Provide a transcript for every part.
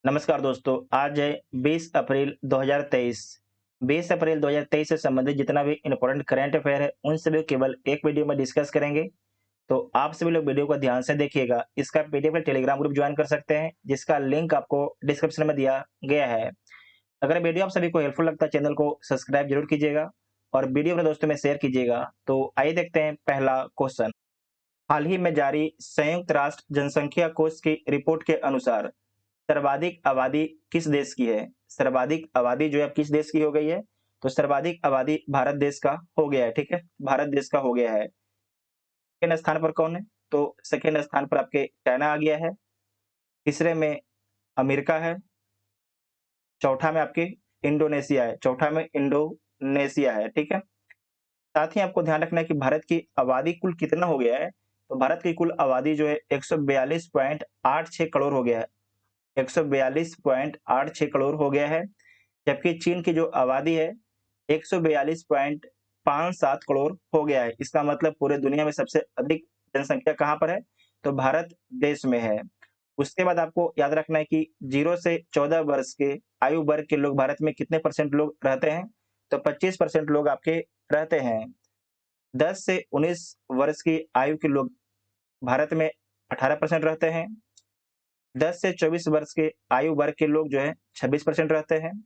नमस्कार दोस्तों, आज है 20 अप्रैल 2023। 20 अप्रैल 2023 से संबंधित जितना भी इम्पोर्टेंट करंट अफेयर है, उन सभी को केवल एक वीडियो में डिस्कस करेंगे। तो आप सभी लोग वीडियो को ध्यान से देखिएगा। इसका पीडीएफ टेलीग्राम ग्रुप ज्वाइन कर सकते हैं, जिसका लिंक आपको डिस्क्रिप्शन में दिया गया है। अगर वीडियो आप सभी को हेल्पफुल लगता है, चैनल को सब्सक्राइब जरूर कीजिएगा और वीडियो अपने दोस्तों में शेयर कीजिएगा। तो आइए देखते हैं पहला क्वेश्चन। हाल ही में जारी संयुक्त राष्ट्र जनसंख्या कोष की रिपोर्ट के अनुसार सर्वाधिक आबादी किस देश की है? सर्वाधिक आबादी जो है अब किस देश की हो गई है? तो सर्वाधिक आबादी भारत देश का हो गया है, ठीक है? भारत देश का हो गया है। सेकंड स्थान पर कौन है? तो सेकंड स्थान पर आपके चाइना आ गया है। तीसरे में अमेरिका है। चौथा में आपके इंडोनेशिया है। चौथा में इंडोनेशिया है, ठीक है? साथ ही आपको ध्यान रखना है कि भारत की आबादी कुल कितना हो गया है? तो भारत की कुल आबादी जो है 142.86 करोड़ हो गया है। 142.86 करोड़ हो गया है। जबकि चीन की जो आबादी है 142.57 करोड़ हो गया है। इसका मतलब पूरे दुनिया में सबसे अधिक जनसंख्या कहाँ पर है? तो भारत देश में है। उसके बाद आपको याद रखना है कि 0 से 14 वर्ष के आयु वर्ग के लोग भारत में कितने परसेंट लोग रहते हैं? तो 25% लोग आपके रहते हैं। 10 से 19 वर्ष की आयु के लोग भारत में 18% रहते हैं। 10 से 24 वर्ष के आयु वर्ग के लोग जो है 26% रहते हैं।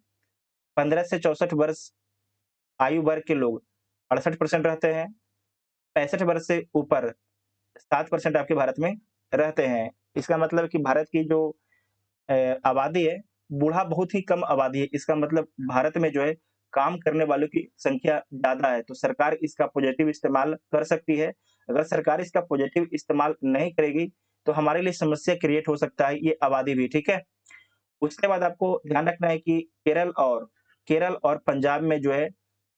15 से 64 वर्ष आयु वर्ग के लोग 68% रहते हैं। 65 वर्ष से ऊपर 7% आपके भारत में रहते हैं। इसका मतलब कि भारत की जो आबादी है, बूढ़ा बहुत ही कम आबादी है। इसका मतलब भारत में जो है काम करने वालों की संख्या ज़्यादा है, तो सरकार इसका पॉजिटिव इस्तेमाल कर सकती है। अगर सरकार इसका पॉजिटिव इस्तेमाल नहीं करेगी, तो हमारे लिए समस्या क्रिएट हो सकता है ये आबादी भी, ठीक है? उसके बाद आपको ध्यान रखना है कि केरल और पंजाब में जो है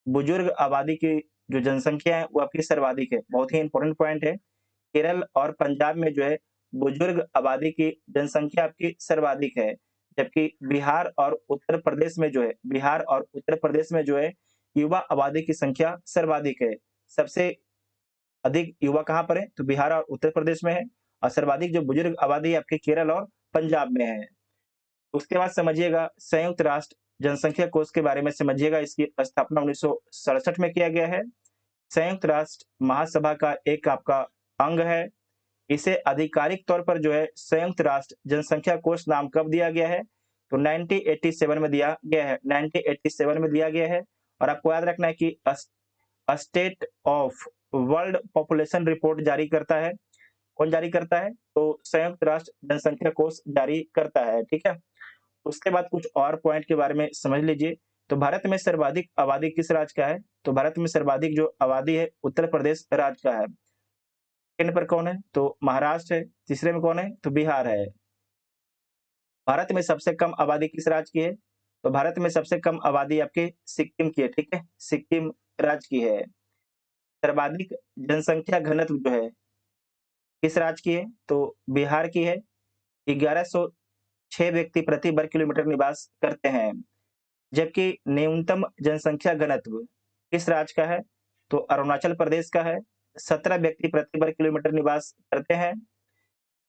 बुजुर्ग आबादी की जो जनसंख्या है वो आपकी सर्वाधिक है। बहुत ही इंपॉर्टेंट पॉइंट है। केरल और पंजाब में जो है बुजुर्ग आबादी की जनसंख्या आपकी सर्वाधिक है। जबकि बिहार और उत्तर प्रदेश में जो है युवा आबादी की संख्या सर्वाधिक है। सबसे अधिक युवा कहाँ पर है? तो बिहार और उत्तर प्रदेश में है और सर्वाधिक जो बुजुर्ग आबादी है आपके केरल और पंजाब में है। उसके बाद समझिएगा संयुक्त राष्ट्र जनसंख्या कोष के बारे में समझिएगा। इसकी स्थापना 1967 में किया गया है। संयुक्त राष्ट्र महासभा का एक आपका अंग है। इसे आधिकारिक तौर पर जो है संयुक्त राष्ट्र जनसंख्या कोष नाम कब दिया गया है? तो 1987 में दिया गया है। 1987 में दिया गया है। और आपको याद रखना है कि state of world population report जारी करता है। कौन जारी करता है? तो संयुक्त राष्ट्र जनसंख्या कोष जारी करता है, ठीक है? उसके बाद कुछ और पॉइंट के बारे में समझ लीजिए। तो भारत में सर्वाधिक आबादी किस राज्य का है? तो भारत में सर्वाधिक जो आबादी है उत्तर प्रदेश राज्य का है। सेकंड पर कौन है? तो महाराष्ट्र है। तीसरे में कौन है? तो बिहार है। भारत में सबसे कम आबादी किस राज्य की है? तो भारत में सबसे कम आबादी आपके सिक्किम की है, ठीक है? सिक्किम राज्य की है। सर्वाधिक जनसंख्या घनत्व जो है किस राज्य की है? तो बिहार की है। 1106 व्यक्ति प्रति वर्ग किलोमीटर निवास करते हैं। जबकि न्यूनतम जनसंख्या घनत्व किस राज्य का है? तो अरुणाचल प्रदेश का है। 17 व्यक्ति प्रति वर्ग किलोमीटर निवास करते हैं।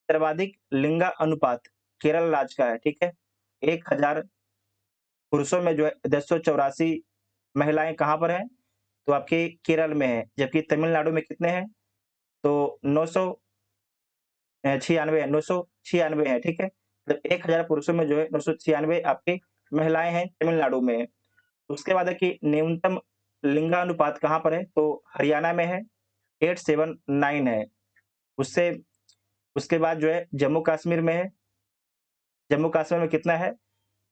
सर्वाधिक लिंगा अनुपात केरल राज्य का है, ठीक है? 1000 पुरुषों में जो है 1084 महिलाएं कहाँ पर हैं? तो आपके केरल में है। जबकि तमिलनाडु में कितने हैं? तो 900 96 है, 996 है, ठीक है? तो 1000 पुरुषों में जो है 996 आपकी महिलाएं हैं तमिलनाडु में। उसके बाद है कि न्यूनतम लिंगानुपात कहाँ पर है? तो हरियाणा में है, 879 है। उससे उसके बाद जो है जम्मू कश्मीर में है। जम्मू कश्मीर में कितना है?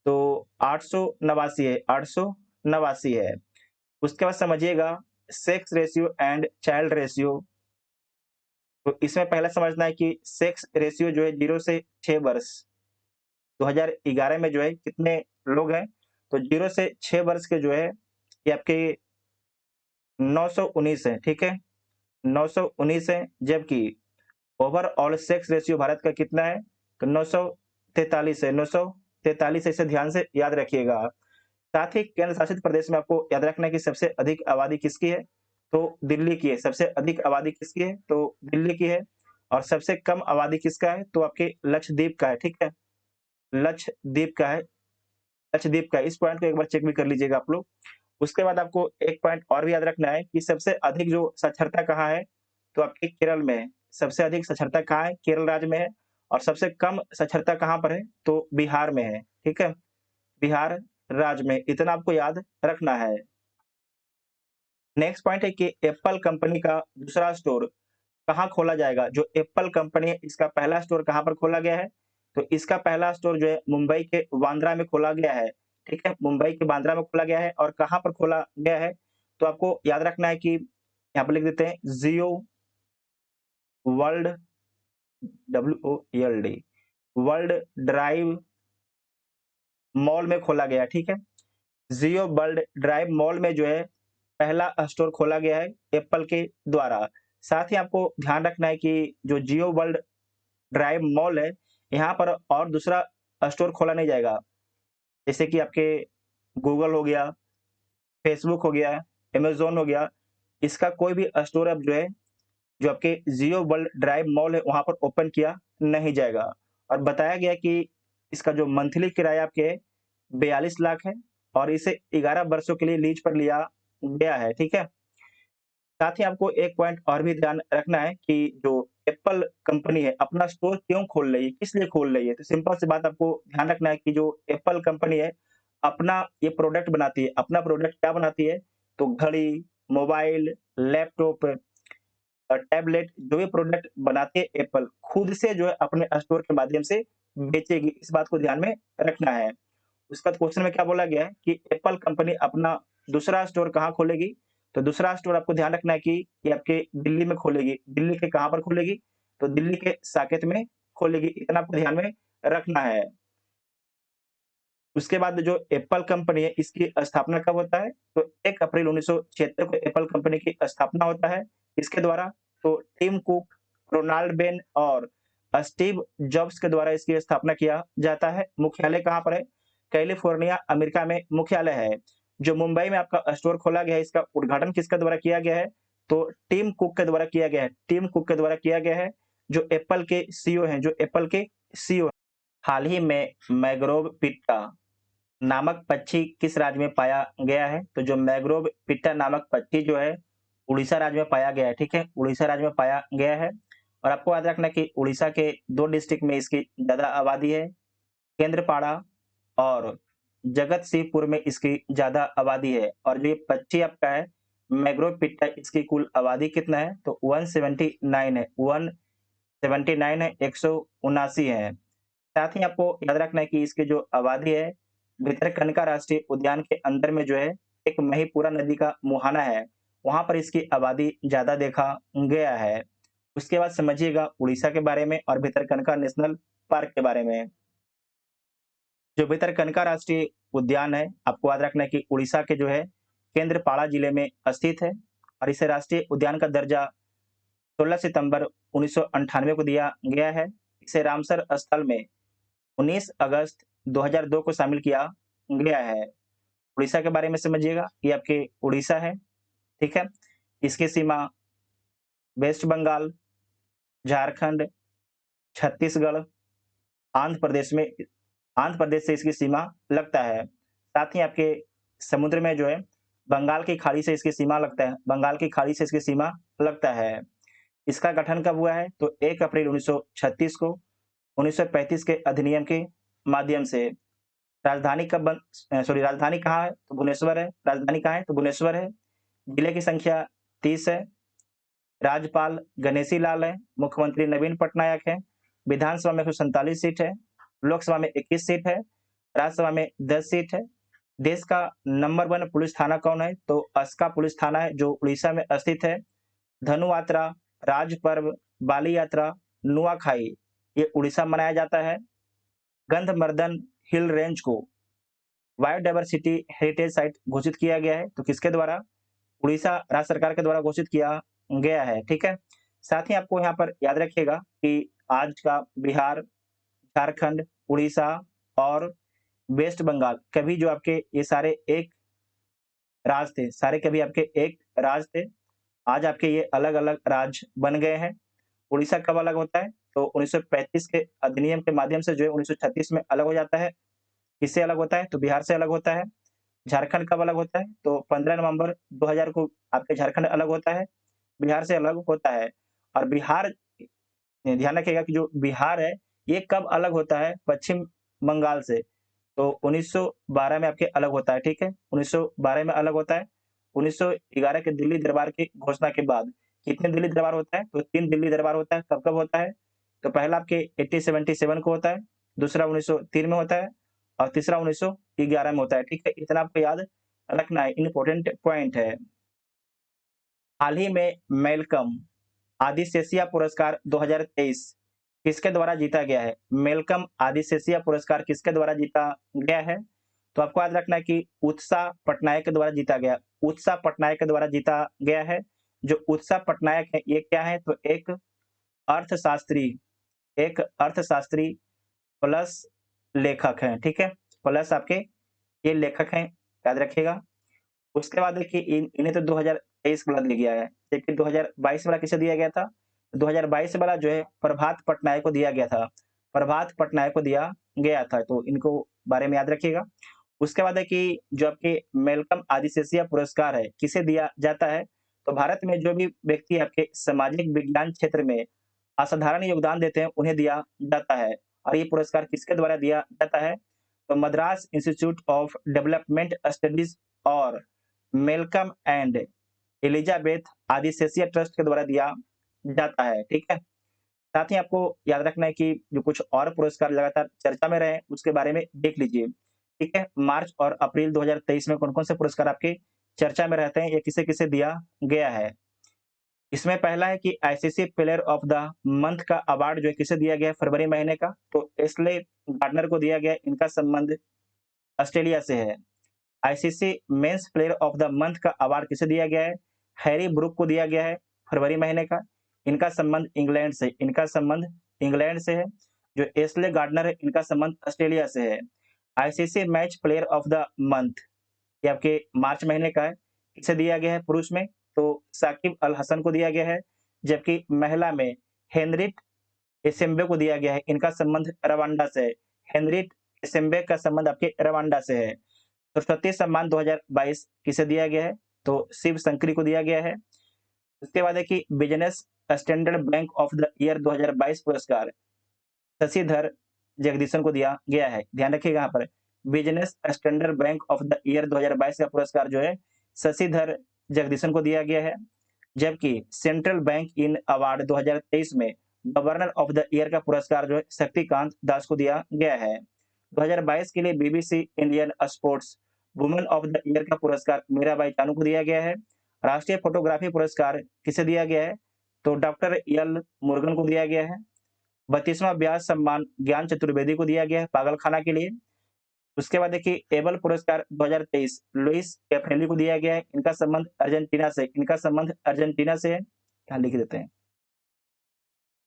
तो 889 है, 889 है। उसके बाद समझिएगा sex ratio and child ratio. तो इसमें पहला समझना है कि सेक्स रेशियो जो है 0 से 6 वर्ष 2011 में जो है कितने लोग हैं? तो 0 से 6 वर्ष के जो है ये आपके 919 है, ठीक है? 919 है। जबकि ओवरऑल सेक्स रेशियो भारत का कितना है? तो 943 है। 943 इसे ध्यान से याद रखिएगा। साथ ही केंद्र शासित प्रदेश में आपको याद रखना है कि सबसे अधिक आबादी किसकी है? तो दिल्ली की है। सबसे अधिक आबादी किसकी है? तो दिल्ली की है। और सबसे कम आबादी किसका है? तो आपके लक्षद्वीप का है, ठीक है? लक्षद्वीप का है, लक्षद्वीप का है। इस पॉइंट को एक बार चेक भी कर लीजिएगा आप लोग। उसके बाद आपको एक पॉइंट और भी याद रखना है कि सबसे अधिक जो साक्षरता कहाँ है, तो आपके केरल में है। सबसे अधिक साक्षरता कहाँ है? केरल राज्य में है। और सबसे कम साक्षरता कहाँ पर है? तो बिहार में है, ठीक है? बिहार राज्य में, इतना आपको याद रखना है। नेक्स्ट पॉइंट है कि एप्पल कंपनी का दूसरा स्टोर कहाँ खोला जाएगा? जो एप्पल कंपनी है, इसका पहला स्टोर कहाँ पर खोला गया है? तो इसका पहला स्टोर जो है मुंबई के बांद्रा में खोला गया है, ठीक है? मुंबई के बांद्रा में खोला गया है। और कहाँ पर खोला गया है? तो आपको याद रखना है कि यहाँ पर लिख देते हैं Jio world, WOLD, world drive mall में खोला गया है, ठीक है? जियो वर्ल्ड ड्राइव मॉल में जो है पहला स्टोर खोला गया है एप्पल के द्वारा। साथ ही आपको ध्यान रखना है कि जो जियो वर्ल्ड ड्राइव मॉल है, यहाँ पर और दूसरा स्टोर खोला नहीं जाएगा। जैसे कि आपके गूगल हो गया, फेसबुक हो गया, अमेज़न हो गया, इसका कोई भी स्टोर अब जो है, जो आपके जियो वर्ल्ड ड्राइव मॉल है, वहाँ पर ओपन किया नहीं जाएगा। और बताया गया कि इसका जो मंथली किराया आपके 42 लाख है और इसे 11 वर्षों के लिए लीज पर लिया गया है, ठीक है? साथ ही आपको एक पॉइंट और भी ध्यान रखना है कि जो एप्पल कंपनी है, अपना स्टोर क्यों खोल रही है, किस लिए खोल रही है? तो सिंपल सी बात आपको ध्यान रखना है कि जो एप्पल कंपनी है, अपना ये प्रोडक्ट बनाती है। अपना प्रोडक्ट क्या बनाती है? तो घड़ी, मोबाइल, लैपटॉप, टैबलेट, जो भी प्रोडक्ट बनाती है एप्पल, खुद से जो है अपने स्टोर के माध्यम से बेचेगी। इस बात को ध्यान में रखना है। उसका क्वेश्चन में क्या बोला गया है कि एप्पल कंपनी अपना दूसरा स्टोर कहाँ खोलेगी? तो दूसरा स्टोर आपको ध्यान रखना है कि ये आपके दिल्ली में खोलेगी। दिल्ली के कहाँ पर खोलेगी? तो दिल्ली के साकेत में खोलेगी। इतना आपको ध्यान में रखना है। उसके बाद जो एप्पल कंपनी है, इसकी स्थापना कब होता है? तो 1 अप्रैल 1976 को एप्पल कंपनी की स्थापना होता है। किसके द्वारा? तो टिम कुक, रोनाल्ड बेन और स्टीव जॉब्स के द्वारा इसकी स्थापना किया जाता है। मुख्यालय कहाँ पर है? कैलिफोर्निया, अमेरिका में मुख्यालय है। जो मुंबई में आपका स्टोर खोला गया है, इसका उद्घाटन किसके द्वारा किया गया है? तो टिम कुक के द्वारा किया गया है। टिम कुक के द्वारा किया गया है, जो एप्पल के सीईओ हैं, जो एप्पल के सीईओ। हाल ही में मैग्रोव पिट्टा नामक पक्षी किस राज्य में पाया गया है? तो जो मैग्रोव पिट्टा नामक पक्षी जो है, उड़ीसा राज्य में पाया गया है, ठीक है? उड़ीसा राज्य में पाया गया है। और आपको याद रखना है कि उड़ीसा के 2 डिस्ट्रिक्ट में इसकी ज़्यादा आबादी है, केंद्रपाड़ा और जगतसिंहपुर में इसकी ज़्यादा आबादी है। और जो ये पक्षी आपका है, मैग्रोव पिट्टा, इसकी कुल आबादी कितना है? तो 179 है, 179 है, 179 है। साथ ही आपको याद रखना है कि इसकी जो आबादी है, भितरकनिका राष्ट्रीय उद्यान के अंदर में जो है एक महीपुरा नदी का मुहाना है, वहाँ पर इसकी आबादी ज़्यादा देखा गया है। उसके बाद समझिएगा उड़ीसा के बारे में और भितरकनिका नेशनल पार्क के बारे में। जो भितरकनिका राष्ट्रीय उद्यान है, आपको याद रखना है कि उड़ीसा के जो है केंद्रपाड़ा जिले में स्थित है और इसे राष्ट्रीय उद्यान का दर्जा 16 सितंबर 1998 को दिया गया है। इसे रामसर स्थल में 19 अगस्त 2002 को शामिल किया गया है। उड़ीसा के बारे में समझिएगा, ये आपके उड़ीसा है, ठीक है? इसकी सीमा वेस्ट बंगाल, झारखंड, छत्तीसगढ़, आंध्र प्रदेश में, आंध्र प्रदेश से इसकी सीमा लगता है। साथ ही आपके समुद्र में जो है बंगाल की खाड़ी से इसकी सीमा लगता है, बंगाल की खाड़ी से इसकी सीमा लगता है। इसका गठन कब हुआ है? तो 1 अप्रैल 1936 को 1935 के अधिनियम के माध्यम से। राजधानी कब राजधानी कहाँ है? तो भुवनेश्वर है। राजधानी कहाँ है? तो भुवनेश्वर है। जिले की संख्या 30 है। राज्यपाल गणेशी लाल है। मुख्यमंत्री नवीन पटनायक है। विधानसभा में 147 सीट है। लोकसभा में 21 सीट है। राज्यसभा में 10 सीट है। देश का नंबर 1 पुलिस थाना कौन है? तो अस्का पुलिस थाना है, जो उड़ीसा में स्थित है। धनु यात्रा, राज पर्व, बाली यात्रा, नुआखाई, ये उड़ीसा मनाया जाता है। गंधमर्दन हिल रेंज को बायोडायवर्सिटी हेरिटेज साइट घोषित किया गया है। तो किसके द्वारा? उड़ीसा राज्य सरकार के द्वारा घोषित किया गया है, ठीक है? साथ ही आपको यहाँ पर याद रखिएगा कि आज का बिहार, झारखंड, उड़ीसा और वेस्ट बंगाल कभी जो आपके ये सारे एक राज्य थे, सारे कभी आपके एक राज्य थे। आज आपके ये अलग-अलग राज्य बन गए हैं। उड़ीसा कब अलग होता है? तो 1935 के अधिनियम के माध्यम से जो है 1936 में अलग हो जाता है। किससे अलग होता है? तो बिहार से अलग होता है। झारखंड कब अलग होता है? तो 15 नवंबर 2000 को आपके झारखंड अलग होता है, बिहार से अलग होता है। और बिहार ध्यान रखिएगा कि जो बिहार है, ये कब अलग होता है? पश्चिम बंगाल से। तो 1912 में आपके अलग होता है, ठीक है? 1912 में अलग होता है। 1911 के दिल्ली दरबार की घोषणा के बाद कितने दिल्ली दरबार होता है? तो 3 दिल्ली दरबार होता है। कब-कब होता है? तो पहला आपके 1877 को होता है, दूसरा 1903 में होता है और तीसरा 1911 में होता है, ठीक है? इतना आपको याद रखना है, इम्पोर्टेंट पॉइंट है। हाल ही में मैल्कम आदिशेषिया पुरस्कार 2023 किसके द्वारा जीता गया है? मैल्कम आदिशेषिया पुरस्कार किसके द्वारा जीता गया है? तो आपको याद रखना है कि उत्साह पटनायक के द्वारा जीता गया। उत्साह पटनायक के द्वारा जीता गया है। जो उत्साह पटनायक है, ये क्या है? तो अर्थशास्त्री एक अर्थशास्त्री प्लस लेखक हैं, ठीक है? प्लस आपके ये लेखक हैं, याद रखिएगा। उसके बाद देखिए इन्हें तो 2023 वाला दिया गया है, लेकिन 2022 वाला किसे दिया गया था? 2022 वाला जो है प्रभात पटनायक को दिया गया था। प्रभात पटनायक को दिया गया था, तो इनको बारे में याद रखिएगा। उसके बाद है कि जो आपके मैल्कम आदिशेषिया पुरस्कार है, किसे दिया जाता है? तो भारत में जो भी व्यक्ति आपके सामाजिक विज्ञान क्षेत्र में असाधारण योगदान देते हैं, उन्हें दिया जाता है। और ये पुरस्कार किसके द्वारा दिया जाता है? तो Madras institute of development studies और Malcolm and Elizabeth Adiseshiah trust के द्वारा दिया जाता है, ठीक है? साथ ही आपको याद रखना है कि जो कुछ और पुरस्कार लगातार चर्चा में रहे हैं, उसके बारे में देख लीजिए, ठीक है? मार्च और अप्रैल 2023 में कौन-कौन से पुरस्कार आपके चर्चा में रहते हैं, या किसे-किसे दिया गया है। इसमें पहला है कि ICC player of the month का अवार्ड जो है किसे दिया गया है फरवरी महीने का? तो एशले गार्डनर को दिया गया है, इनका संबंध ऑस्ट्रेलिया से है। ICC men's player of the month का अवार्ड किसे दिया गया है? हैरी ब्रूक को दिया गया है फरवरी महीने का। इनका संबंध इंग्लैंड से है। जो एशले गार्डनर है, इनका संबंध ऑस्ट्रेलिया से है। ICC match player of the month ये आपके मार्च महीने का है। किसे दिया गया है पुरुष में? तो साकिब अल हसन को दिया गया है, जबकि महिला में हेनरिट एसेम्बे को दिया गया है। इनका संबंध रवांडा से है। हेनरिट एसेम्बे का संबंध आपके रवांडा से है। सरस्वती सम्मान 2022 किसे दिया गया है? तो शिव शंकरी को दिया गया है। उसके बाद है कि business standard bank of the year 2022 पुरस्कार शशिधर जगदीशन को दिया गया है। ध्यान रखिएगा यहाँ पर business standard bank of the year 2022 का पुरस्कार जो है शशिधर जगदीशन को दिया गया है। जबकि सेंट्रल बैंक इन अवार्ड 2023 में गवर्नर ऑफ द ईयर का पुरस्कार जो है शक्तिकांत दास को दिया गया है। 2022 के लिए BBC Indian sports women of the year का पुरस्कार मीराबाई चानू को दिया गया है। राष्ट्रीय फोटोग्राफी पुरस्कार किसे दिया गया है? तो डॉक्टर एल मुरुगन को दिया गया है। 32वां ब्यास सम्मान ज्ञान चतुर्वेदी को दिया गया है पागलखाना के लिए। उसके बाद देखिए एबल पुरस्कार 2023 लुइस कैफेली को दिया गया है। इनका संबंध अर्जेंटीना से है। यहाँ लिख देते हैं।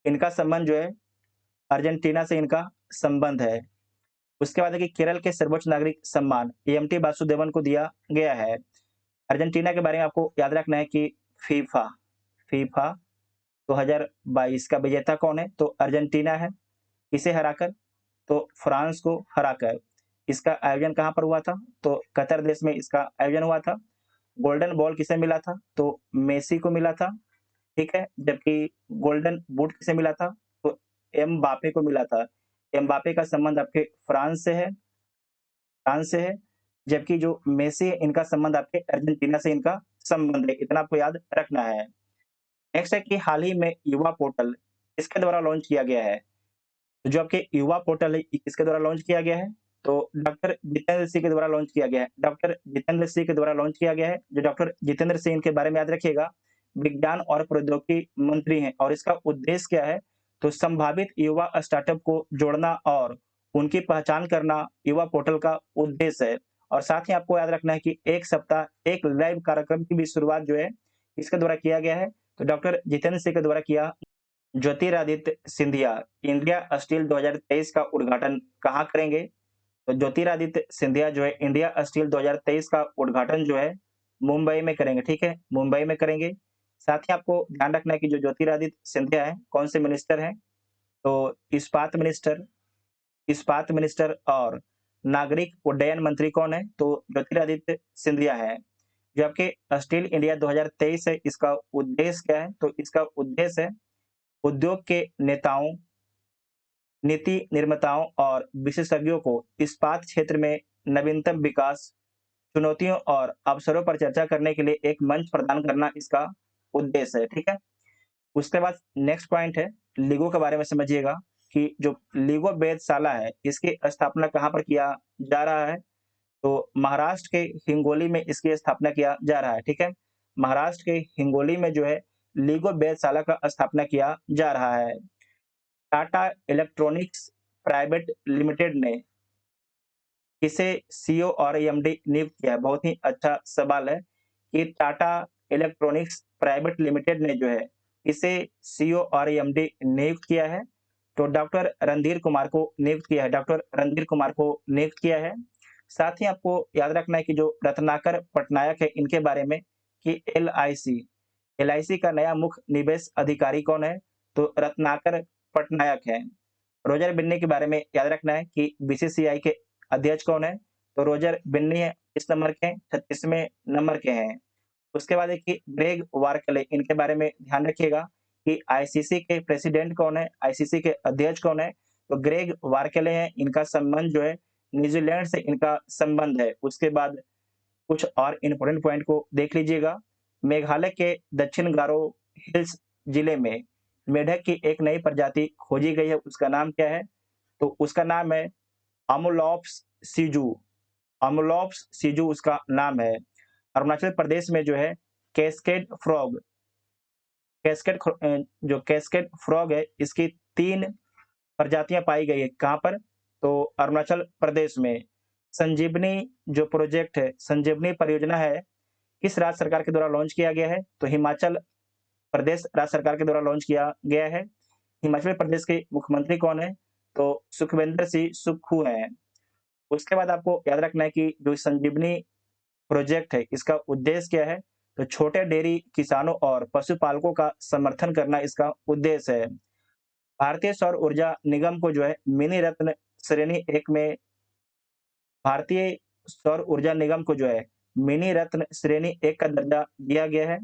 इनका संबंध जो है अर्जेंटीना से इनका संबंध है। उसके बाद देखिए केरल के सर्वोच्च नागरिक सम्मान एमटी वासुदेवन को दिया गया है। अर्जेंटीना के बारे में आपको याद रखना है कि फीफा 2022 का विजेता कौन है? तो अर्जेंटीना है। किसे हराकर? तो फ्रांस को हराकर। इसका आयोजन कहाँ पर हुआ था? तो कतर देश में इसका आयोजन हुआ था। गोल्डन बॉल किसे मिला था? तो मेसी को मिला था, ठीक है? जबकि गोल्डन बूट किसे मिला था? तो एमबापे को मिला था। एमबापे का संबंध आपके फ्रांस से है, जबकि जो मेसी है, इनका संबंध आपके अर्जेंटीना से इनका संबंध है। इतना आपको याद रखना है। नेक्स्ट है कि हाल ही में युवा पोर्टल किसके द्वारा लॉन्च किया गया है? तो जो आपके युवा पोर्टल है, ये किसके द्वारा लॉन्च किया गया है? तो डॉक्टर जितेंद्र सिंह के द्वारा लॉन्च किया गया है। डॉक्टर जितेंद्र सिंह के द्वारा लॉन्च किया गया है। जो डॉक्टर जितेंद्र सिंह के बारे में याद रखिएगा, विज्ञान और प्रौद्योगिकी मंत्री हैं और इसका उद्देश्य क्या है? तो संभावित युवा स्टार्टअप को जोड़ना और उनकी पहचान करना युवा पोर्टल का उद्देश्य है। और साथ ही आपको याद रखना है कि एक सप्ताह एक लाइव कार्यक्रम की भी शुरुआत जो है इसके द्वारा किया गया है। तो डॉक्टर जितेंद्र सिंह के द्वारा किया। ज्योतिरादित्य सिंधिया इंडिया स्टील 2023 का उद्घाटन कहाँ करेंगे? तो ज्योतिरादित्य सिंधिया जो है इंडिया स्टील 2023 का उद्घाटन जो है मुंबई में करेंगे, ठीक है? मुंबई में करेंगे। साथ ही आपको ध्यान रखना है कि जो ज्योतिरादित्य सिंधिया है कौन से मिनिस्टर हैं, तो इस्पात मिनिस्टर और नागरिक उड्डयन मंत्री कौन है, तो ज्योतिरादित्य सिंधिया है। जो आपके स्टील इंडिया 2023 है, इसका उद्देश्य क्या है, तो इसका उद्देश्य है उद्योग के नेताओं, नीति निर्माताओं और विशेषज्ञों को इस्पात क्षेत्र में नवीनतम विकास, चुनौतियों और अवसरों पर चर्चा करने के लिए एक मंच प्रदान करना इसका उद्देश्य है। ठीक है। उसके बाद नेक्स्ट पॉइंट है लीगो के बारे में समझिएगा कि जो लीगो वेधशाला है इसकी स्थापना कहाँ पर किया जा रहा है, तो महाराष्ट्र के हिंगोली में इसकी स्थापना किया जा रहा है। ठीक है। महाराष्ट्र के हिंगोली में जो है लीगो वेधशाला का स्थापना किया जा रहा है। टाटा इलेक्ट्रॉनिक्स प्राइवेट लिमिटेड ने किसे सीईओ और एमडी नियुक्त किया है? बहुत ही अच्छा सवाल है कि टाटा इलेक्ट्रॉनिक्स प्राइवेट लिमिटेड ने जो है इसे सीईओ और एमडी नियुक्त किया है, तो डॉक्टर रणधीर कुमार को नियुक्त किया है, डॉक्टर रणधीर कुमार को नियुक्त किया है। साथ ही आपको याद रखना है कि जो रत्नाकर पटनायक है इनके बारे में कि एलआईसी का नया मुख्य निवेश अधिकारी कौन है, तो रत्नाकर पटनायक है। रोजर बिन्नी के बारे में याद रखना है कि बीसीसीआई के अध्यक्ष कौन है, तो रोजर बिन्नी है, इस नंबर के 36वें नंबर के हैं। उसके बाद है कि ग्रेग वार्कले, इनके बारे में ध्यान रखिएगा कि आईसीसी के प्रेसिडेंट कौन है, आईसीसी के अध्यक्ष कौन है, तो ग्रेग वार्कले हैं। इनका संबंध जो है न्यूजीलैंड से इनका संबंध है। उसके बाद कुछ और इंपॉर्टेंट पॉइंट को देख लीजिएगा। मेघालय के दक्षिण गारो हिल्स जिले में मेढक की एक नई प्रजाति खोजी गई है, उसका नाम क्या है, तो उसका नाम है अमोलॉप्स सीजू, अमोलॉप्स सीजू उसका नाम है। अरुणाचल प्रदेश में जो है कैस्केड फ्रॉग, जो कैस्केड फ्रॉग है इसकी 3 प्रजातियां पाई गई है, कहां पर, तो अरुणाचल प्रदेश में। संजीवनी जो प्रोजेक्ट है, संजीवनी परियोजना है, किस राज्य सरकार के द्वारा लॉन्च किया गया है, तो हिमाचल प्रदेश राज्य सरकार के द्वारा लॉन्च किया गया है। हिमाचल प्रदेश के मुख्यमंत्री कौन है, तो सुखविंदर सिंह सुक्खू हैं। उसके बाद आपको याद रखना है कि जो संजीवनी प्रोजेक्ट है इसका उद्देश्य क्या है, तो छोटे डेयरी किसानों और पशुपालकों का समर्थन करना इसका उद्देश्य है। भारतीय सौर ऊर्जा निगम को जो है मिनी रत्न श्रेणी 1 में, भारतीय सौर ऊर्जा निगम को जो है मिनी रत्न श्रेणी 1 का दर्जा दिया गया है।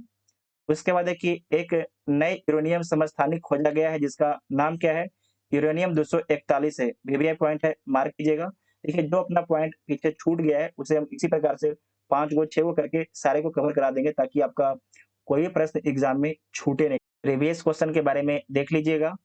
उसके बाद है कि एक नए यूरेनियम समस्थानिक खोजा गया है जिसका नाम क्या है, यूरेनियम 241 है। वीवीआई पॉइंट है, मार्क कीजिएगा। देखिए जो अपना पॉइंट पीछे छूट गया है उसे हम इसी प्रकार से 5 गो 6 गो करके सारे को कवर करा देंगे ताकि आपका कोई भी प्रश्न एग्जाम में छूटे नहीं। प्रीवियस क्वेश्चन के बारे में देख लीजिएगा।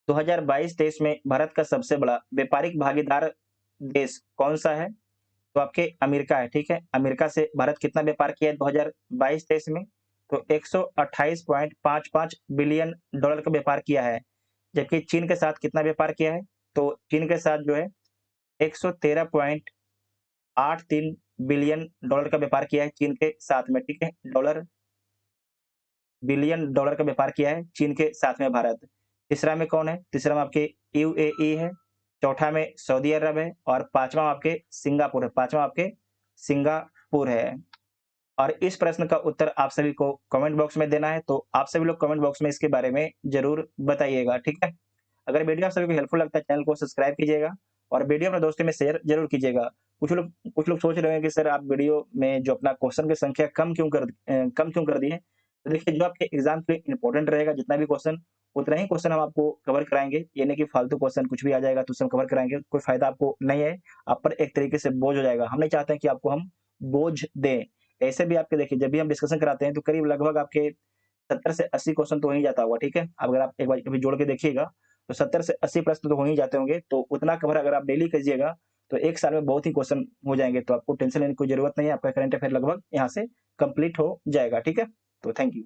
2022-23 में भारत का सबसे बड़ा व्यापारिक भागीदार देश कौन सा है, तो आपके अमेरिका है। ठीक है। अमेरिका से भारत कितना व्यापार किया है 2022-23 में, तो 128.55 बिलियन डॉलर का व्यापार किया है। जबकि चीन के साथ कितना व्यापार किया है, तो चीन के साथ जो है 113.83 बिलियन डॉलर का व्यापार किया है चीन के साथ में। ठीक है। बिलियन डॉलर का व्यापार किया है चीन के साथ में भारत। तीसरा में कौन है, तीसरा में आपके यूएई है, चौथा में सऊदी अरब है और पांचवा आपके सिंगापुर है, पांचवा आपके सिंगापुर है। और इस प्रश्न का उत्तर आप सभी को कमेंट बॉक्स में देना है, तो आप सभी लोग कमेंट बॉक्स में इसके बारे में जरूर बताइएगा। ठीक है। अगर वीडियो आप सभी को हेल्पफुल लगता है चैनल को सब्सक्राइब कीजिएगा और वीडियो अपने दोस्तों में शेयर जरूर कीजिएगा। कुछ लोग सोच रहे हैं कि सर आप वीडियो में जो अपना क्वेश्चन की संख्या कम क्यों कर दी है, तो देखिए जो आपके एग्जाम के लिए इंपॉर्टेंट रहेगा जितना भी क्वेश्चन, उतना ही क्वेश्चन हम आपको कवर कराएंगे। ये नहीं कि फालतू क्वेश्चन कुछ भी आ जाएगा तो उसे हम कवर कराएंगे, कोई फायदा आपको नहीं है, आप पर एक तरीके से बोझ हो जाएगा। हम नहीं चाहते हैं कि आपको हम बोझ दें। ऐसे भी आपके देखिए जब भी हम डिस्कशन कराते हैं तो करीब लगभग आपके 70 से 80 क्वेश्चन तो हो ही जाता होगा। ठीक है। अब अगर आप एक बार कभी जोड़ के देखिएगा तो 70 से 80 प्रश्न तो हो ही जाते होंगे, तो उतना कवर अगर आप डेली कीजिएगा तो 1 साल में बहुत ही क्वेश्चन हो जाएंगे, तो आपको टेंशन लेने की कोई जरूरत नहीं है। आपका करंट अफेयर लगभग यहाँ से कंप्लीट हो जाएगा। ठीक है। तो थैंक यू।